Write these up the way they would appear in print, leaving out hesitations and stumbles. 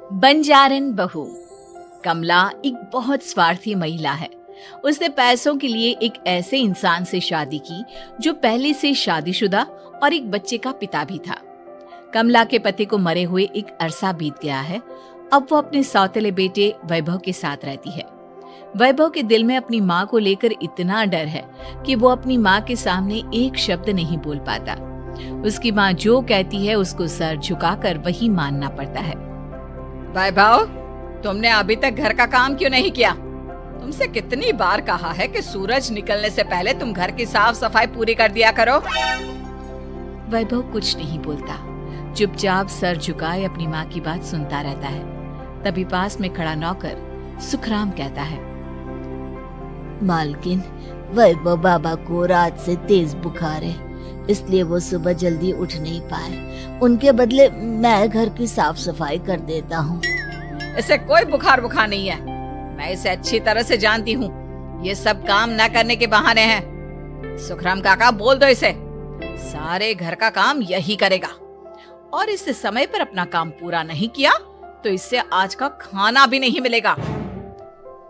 बंजारन बहू। कमला एक बहुत स्वार्थी महिला है। उसने पैसों के लिए एक ऐसे इंसान से शादी की जो पहले से शादीशुदा और एक बच्चे का पिता भी था। कमला के पति को मरे हुए एक अरसा बीत गया है। अब वो अपने सौतेले बेटे वैभव के साथ रहती है। वैभव के दिल में अपनी माँ को लेकर इतना डर है कि वो अपनी माँ के सामने एक शब्द नहीं बोल पाता। उसकी माँ जो कहती है उसको सर झुकाकर वही मानना पड़ता है। वैभव, तुमने अभी तक घर का काम क्यों नहीं किया? तुमसे कितनी बार कहा है कि सूरज निकलने से पहले तुम घर की साफ सफाई पूरी कर दिया करो। वैभव कुछ नहीं बोलता, चुपचाप सर झुकाए अपनी माँ की बात सुनता रहता है। तभी पास में खड़ा नौकर सुखराम कहता है, मालकिन, वैभव बाबा को रात से तेज बुखार है, इसलिए वो सुबह जल्दी उठ नहीं पाए। उनके बदले मैं घर की साफ सफाई कर देता हूँ। इसे कोई बुखार नहीं है। मैं इसे अच्छी तरह से जानती हूँ। ये सब काम न करने के बहाने हैं। सुखराम काका, बोल दो इसे। सारे घर का काम यही करेगा और इससे समय पर अपना काम पूरा नहीं किया तो इससे आज का खाना भी नहीं मिलेगा।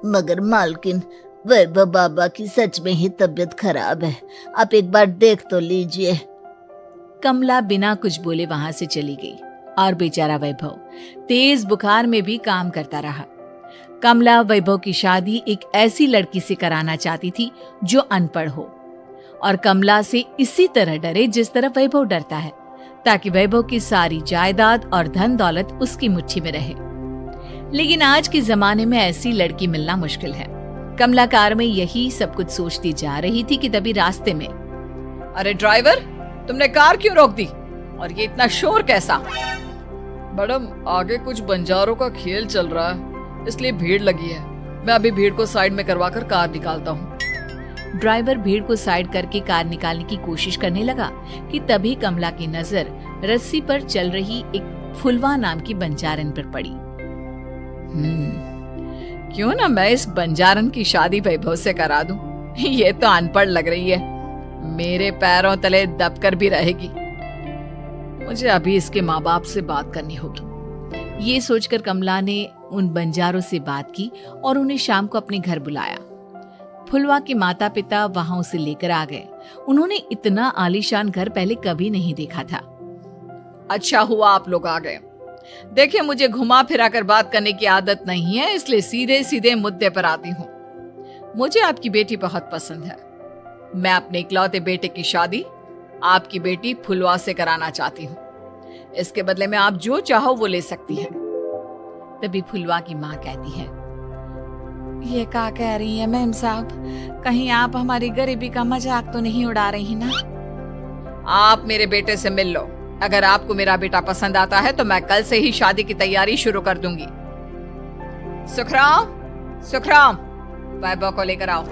मगर मालकिन, वैभव बाबा की सच में ही तबीयत खराब है, आप एक बार देख तो लीजिए। कमला बिना कुछ बोले वहां से चली गई और बेचारा वैभव तेज बुखार में भी काम करता रहा। कमला वैभव की शादी एक ऐसी लड़की से कराना चाहती थी जो अनपढ़ हो और कमला से इसी तरह डरे जिस तरह वैभव डरता है, ताकि वैभव की सारी जायदाद और धन दौलत उसकी मुट्ठी में रहे। लेकिन आज के जमाने में ऐसी लड़की मिलना मुश्किल है। कमला कार में यही सब कुछ सोचती जा रही थी कि तभी रास्ते में, अरे ड्राइवर, तुमने कार क्यों रोक दी? और ये इतना शोर कैसा? मैडम, आगे कुछ बंजारों का खेल चल रहा है, इसलिए भीड़ लगी है। मैं अभी भीड़ को साइड में करवाकर कार निकालता हूँ। ड्राइवर भीड़ को साइड करके कार निकालने की कोशिश करने लगा कि तभी कमला की नजर रस्सी पर चल रही एक फुलवा नाम की बंजारन पर पड़ी। क्यों ना मैं इस बंजारन की शादी वैभव से करा दूं? ये तो अनपढ़ लग रही है, मेरे पैरों तले दबकर भी रहेगी। मुझे अभी इसके माँ बाप से बात करनी होगी। ये सोचकर कमला ने उन बंजारों से बात की और उन्हें शाम को अपने घर बुलाया। फुलवा के माता पिता वहां उसे लेकर आ गए। उन्होंने इतना आलीशान घर पहले कभी नहीं देखा था। अच्छा हुआ आप लोग आ गए। देखिए, मुझे घुमा फिरा कर बात करने की आदत नहीं है, इसलिए सीधे सीधे मुद्दे पर आती हूँ। मुझे आपकी बेटी बहुत पसंद है। मैं अपने इकलौते बेटे की शादी आपकी बेटी फुलवा से कराना चाहती हूँ। इसके बदले में आप जो चाहो वो ले सकती हैं। तभी फुलवा की माँ कहती है, ये क्या कह रही है मैम साहब? कहीं आप हमारी गरीबी का मजाक तो नहीं उड़ा रही ना? आप मेरे बेटे से मिल लो। अगर आपको मेरा बेटा पसंद आता है तो मैं कल से ही शादी की तैयारी शुरू कर दूंगी। सुखराम, सुखराम, वैभव को लेकर आओ।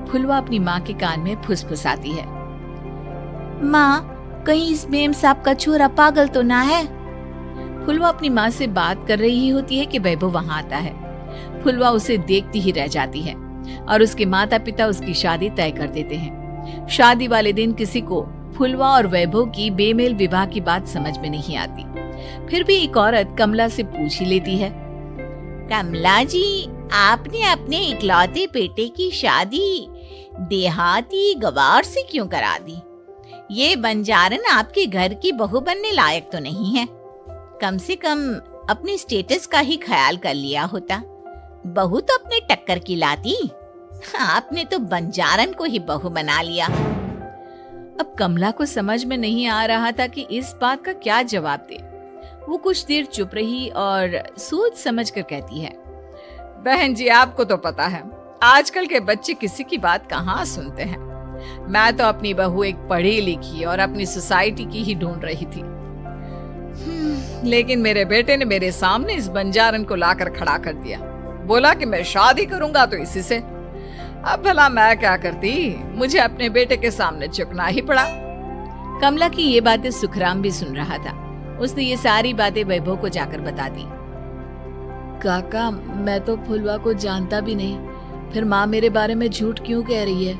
फुलवा अपनी माँ के कान में फुसफुसाती है, माँ, कहीं इस मेम साहब का छोरा पागल तो ना है? फुलवा अपनी माँ से बात कर रही होती है कि वैभव वहां आता है। फुलवा उसे देखती ही रह जाती है और उसके माता पिता उसकी शादी तय कर देते हैं। शादी वाले दिन किसी को फुलवा और वैभव की बेमेल विवाह की बात समझ में नहीं आती। फिर भी एक औरत कमला से पूछ ही लेती है, कमला जी, आपने अपने इकलौते बेटे की शादी देहाती गवार से क्यों करा दी? ये बंजारन आपके घर की बहू बनने लायक तो नहीं है। कम से कम अपने स्टेटस का ही ख्याल कर लिया होता। बहू तो अपने टक्कर की लाती, आपने तो बंजारन को ही बहू बना लिया। अब कमला को समझ में नहीं आ रहा था कि इस बात का क्या जवाब दे। वो कुछ देर चुप रही और सोच समझ कर कहती है, बहन जी, आपको तो पता है आजकल के बच्चे किसी की बात कहाँ सुनते हैं। मैं तो अपनी बहू एक पढ़ी लिखी और अपनी सोसाइटी की ही ढूंढ रही थी। लेकिन मेरे बेटे ने मेरे सामने इस बंजारन को लाकर खड़ा कर दिया। बोला कि मैं शादी करूंगा तो इसी से। अब भला मैं क्या करती? मुझे अपने बेटे के सामने झुकना ही पड़ा। कमला की ये बातें सुखराम भी सुन रहा था। उसने ये सारी बातें वैभव को जाकर बता दी। काका, मैं तो फुलवा को जानता भी नहीं, फिर माँ मेरे बारे में झूठ क्यों कह रही है?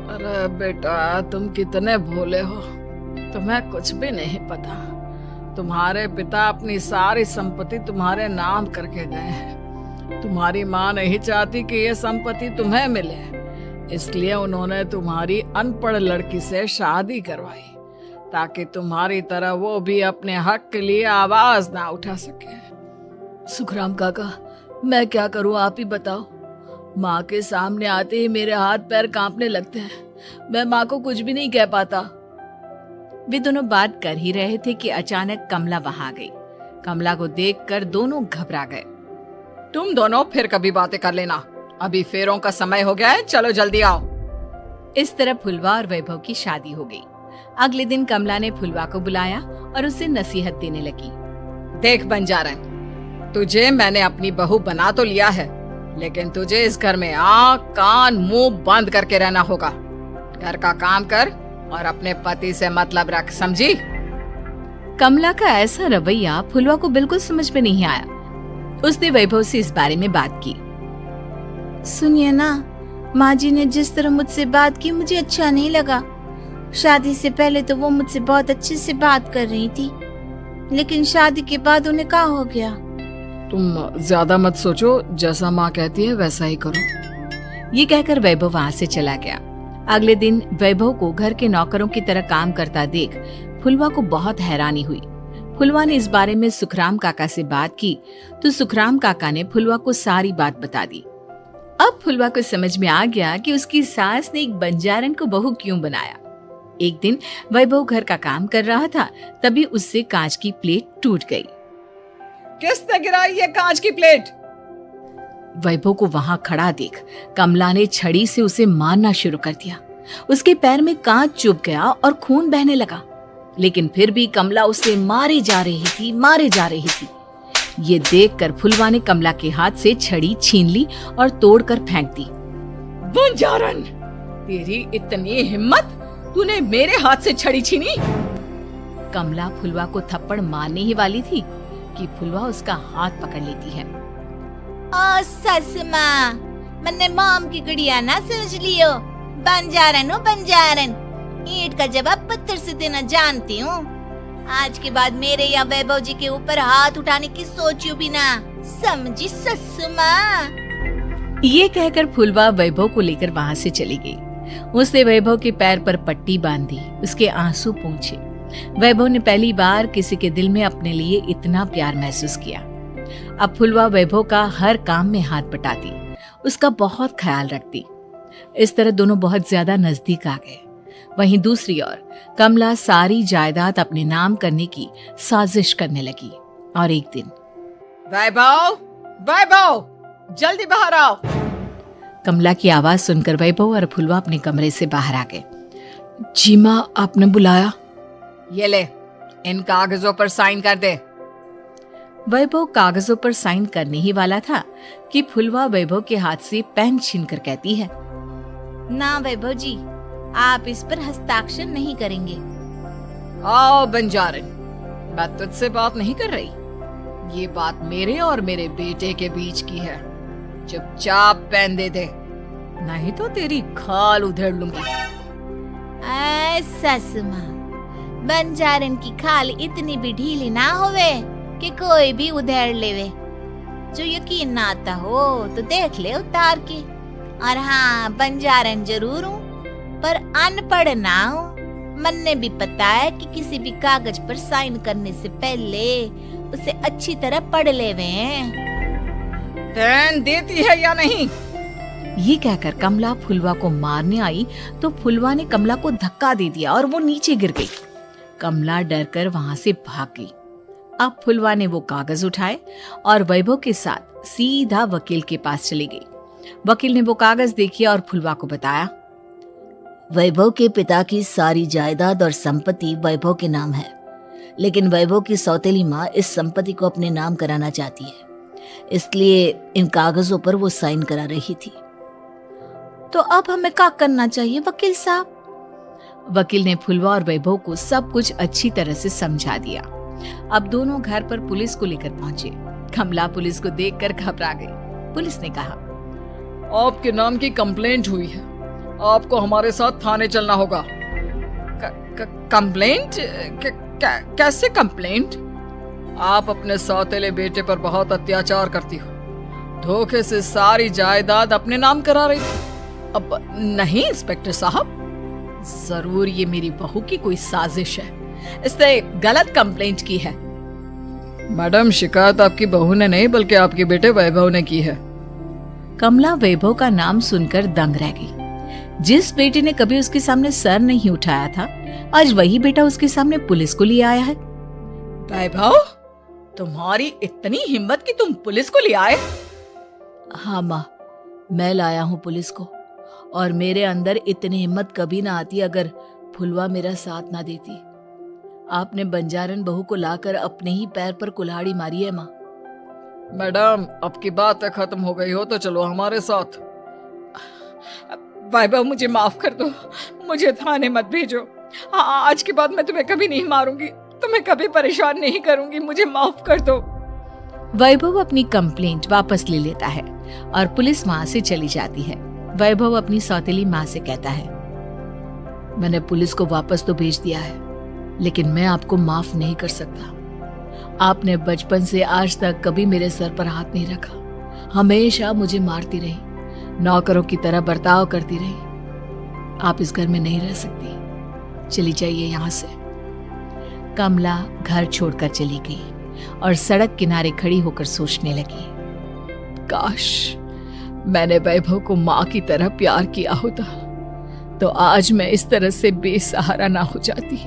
अरे बेटा, तुम कितने भोले हो, तुम्हें कुछ भी नहीं पता। तुम्हारे पिता अपनी सारी संपत्ति तुम्हारे नाम करके गए हैं। तुम्हारी माँ नहीं चाहती कि ये संपत्ति तुम्हें मिले, इसलिए उन्होंने तुम्हारी अनपढ़ लड़की से शादी करवाई ताकि तुम्हारी तरह वो भी अपने हक के लिए आवाज ना उठा सके। सुखराम काका, मैं क्या करूं, आप ही बताओ। माँ के सामने आते ही मेरे हाथ पैर कांपने लगते हैं। मैं माँ को कुछ भी नहीं कह पाता। वे दोनों बात कर ही रहे थे कि अचानक कमला वहां आ गई। कमला को देखकर दोनों घबरा गए। तुम दोनों फिर कभी बातें कर लेना, अभी फेरों का समय हो गया है, चलो जल्दी आओ। इस तरह फुलवा और वैभव की शादी हो गई। अगले दिन कमला ने फुलवा को बुलाया और उसे नसीहत देने लगी। देख बंजारन, तुझे मैंने अपनी बहू बना तो लिया है, लेकिन तुझे इस घर में आँख कान मुंह बंद करके रहना होगा। घर का काम कर और अपने पति से मतलब रख, समझी? कमला का ऐसा रवैया फुलवा को बिल्कुल समझ में नहीं आया। उसने वैभव से इस बारे में बात की। सुनिए ना, माँ जी ने जिस तरह मुझसे बात की मुझे अच्छा नहीं लगा। शादी से पहले तो वो मुझसे बहुत अच्छे से बात कर रही थी, लेकिन शादी के बाद उन्हें क्या हो गया? तुम ज्यादा मत सोचो, जैसा माँ कहती है वैसा ही करो। ये कहकर वैभव वहां से चला गया। अगले दिन वैभव को घर के नौकरों की तरह काम करता देख फुलवा को बहुत हैरानी हुई। फुलवा ने इस बारे में सुखराम काका से बात की तो सुखराम काका ने फुलवा को सारी बात बता दी। अब फुलवा को समझ में आ गया कि उसकी सास ने एक बंजारन को बहू क्यों बनाया। एक दिन वैभव घर का काम कर रहा था, तभी उससे कांच की प्लेट टूट गई। किसने गिराई ये कांच की प्लेट? वैभव को वहां खड़ा देख कमला ने छड़ी से उसे मारना शुरू कर दिया। उसके पैर में कांच चुभ गया और खून बहने लगा, लेकिन फिर भी कमला उसे मारे जा रही थी। ये देखकर फुलवा ने कमला के हाथ से छड़ी छीन ली और तोड़कर फेंक दी। बंजारन, तेरी इतनी हिम्मत, तूने मेरे हाथ से छड़ी छीनी? कमला फुलवा को थप्पड़ मारने ही वाली थी कि फुलवा उसका हाथ पकड़ लेती है। ओ सस माँ, मैंने मॉम की गुड़िया ना समझ लियो। बंजारन हो बंजारन, ईंट का जवाब पत्थर से देना जानती हूँ। आज के बाद मेरे या वैभव जी के ऊपर हाथ उठाने की सोचियो भी ना, समझी सस माँ? ये कहकर फुलवा वैभव को लेकर वहां से चली गई। उसने वैभव के पैर पर पट्टी बांधी, उसके आंसू पोंछे। वैभव ने पहली बार किसी के दिल में अपने लिए इतना प्यार महसूस किया। अब फुलवा वैभव का हर काम में हाथ बटाती, उसका बहुत ख्याल रखती। इस तरह दोनों बहुत ज्यादा नजदीक आ गए। वहीं दूसरी ओर कमला सारी जायदाद अपने नाम करने की साजिश करने लगी। और एक दिन, वैभव, जल्दी बाहर आओ। कमला की आवाज सुनकर वैभव और फुलवा अपने कमरे से बाहर आ गए। जी माँ, आपने बुलाया? ये ले, इन कागजों पर साइन कर दे। वैभव कागजों पर साइन करने ही वाला था कि फुलवा वैभव के हाथ से पेन छीनकर कहती है, ना वैभव जी, आप इस पर हस्ताक्षर नहीं करेंगे। आओ बंजारन, मैं तुझसे बात नहीं कर रही। ये बात मेरे और मेरे बेटे के बीच की है। चुपचाप पेन दे दे, नहीं तो तेरी खाल उधेड़ लूंगी। सस माँ, बंजारन की खाल इतनी भी ढीली ना होवे कि कोई भी उधेड़ लेवे। जो यकीन ना आता हो तो देख ले उतार के। और हाँ, बंजारन जरूर हूँ पर अनपढ़ ना हूँ। मन्ने भी पता है कि किसी भी कागज पर साइन करने से पहले उसे अच्छी तरह पढ़ लेवे हैं। पेन देती है या नहीं? ये कहकर कमला फुलवा को मारने आई तो फुलवा ने कमला को धक्का दे दिया और वो नीचे गिर गई। कमला डरकर वहां से भाग गई। अब फुलवा ने वो कागज उठाए और वैभव के साथ सीधा वकील के पास चली गई। वकील ने वो कागज देखी और फुलवा को बताया, वैभव के पिता की सारी जायदाद और संपत्ति वैभव के नाम है, लेकिन वैभव की सौतेली माँ इस संपत्ति को अपने नाम कराना चाहती है, इसलिए इन कागजों पर वो साइन करा रही थी। तो अब हमें क्या करना चाहिए वकील साहब? वकील ने फुलवा और वैभव को सब कुछ अच्छी तरह से समझा दिया। अब दोनों घर पर पुलिस को लेकर पहुंचे। कमला पुलिस को देखकर घबरा गई। पुलिस ने कहा, आपके नाम की कंप्लेंट हुई है, आपको हमारे साथ थाने चलना होगा। कंप्लेंट? कैसे कंप्लेंट? आप अपने सौतेले बेटे पर बहुत अत्याचार करती हो, धोखे से सारी जायदाद अपने नाम करा रही थी। अब नहीं इंस्पेक्टर साहब, जरूर ये मेरी बहू की कोई साजिश है, इसने गलत कंप्लेंट की है। मैडम, शिकायत आपकी बहू ने नहीं बल्कि आपके बेटे वैभव ने की है। कमला वैभव का नाम सुनकर दंग रह गई। जिस बेटे ने कभी उसके सामने सर नहीं उठाया था, आज वही बेटा उसके सामने पुलिस को लिए आया है। वैभव, तुम्हारी इतनी हिम्मत कि तुम पुलिस को ले आए? हाँ माँ, मैं लाया हूँ पुलिस को, और मेरे अंदर इतनी हिम्मत कभी ना आती अगर फुलवा मेरा साथ ना देती। आपने बंजारन बहू को लाकर अपने ही पैर पर कुल्हाड़ी मारी है माँ। मैडम, अब की बात खत्म हो गई हो तो चलो हमारे साथ। वैभव, मुझे माफ कर दो, मुझे थाने मत भेजो। आज के बाद मैं तुम्हें कभी नहीं मारूंगी, तुम्हें कभी परेशान नहीं करूंगी, मुझे माफ कर दो। वैभव अपनी कंप्लेंट वापस ले लेता है और पुलिस वहां से चली जाती है। वैभव अपनी सौतेली माँ से कहता है, मैंने पुलिस को वापस तो भेज दिया है, लेकिन मैं आपको माफ नहीं कर सकता। आपने बचपन से आज तक कभी मेरे सर पर हाथ नहीं रखा, हमेशा मुझे मारती रही, नौकरों की तरह बर्ताव करती रही। आप इस घर में नहीं रह सकती, चली जाइए यहाँ से। कमला घर छोड़कर चली गई और सड़क किनारे खड़ी होकर सोचने लगी, काश मैंने वैभव को माँ की तरह प्यार किया होता तो आज मैं इस तरह से बेसहारा ना हो जाती।